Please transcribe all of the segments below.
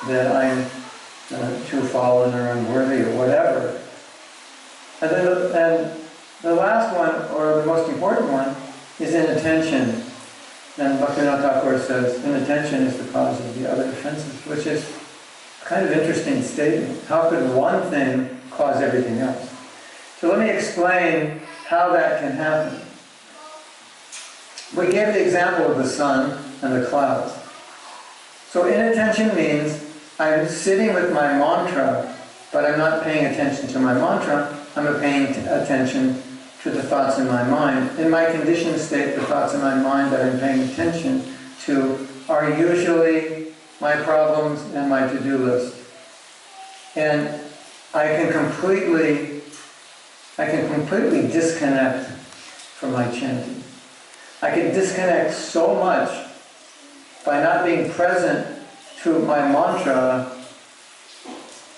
that I'm too fallen or unworthy or whatever. And then the last one, or the most important one, is inattention. And Bhaktivinoda Thakur says, inattention is the cause of the other offenses, which is kind of interesting statement. How could one thing cause everything else? So let me explain how that can happen. We gave the example of the sun and the clouds. So inattention means I'm sitting with my mantra, but I'm not paying attention to my mantra. I'm paying attention to the thoughts in my mind. In my conditioned state, the thoughts in my mind that I'm paying attention to are usually my problems and my to-do list. And I can completely disconnect from my chanting. I can disconnect so much by not being present to my mantra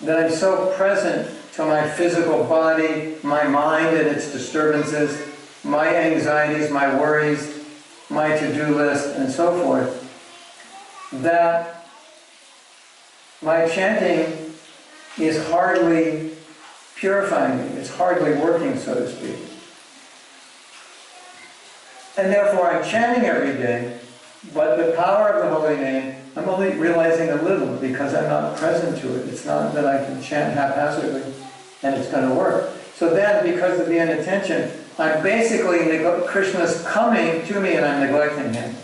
that I'm so present to my physical body, my mind and its disturbances, my anxieties, my worries, my to-do list, and so forth, that my chanting is hardly purifying me. It's hardly working, so to speak. And therefore I'm chanting every day, but the power of the holy name, I'm only realizing a little because I'm not present to it. It's not that I can chant haphazardly and it's going to work. So then, because of the inattention, I'm basically, Krishna's coming to me and I'm neglecting him.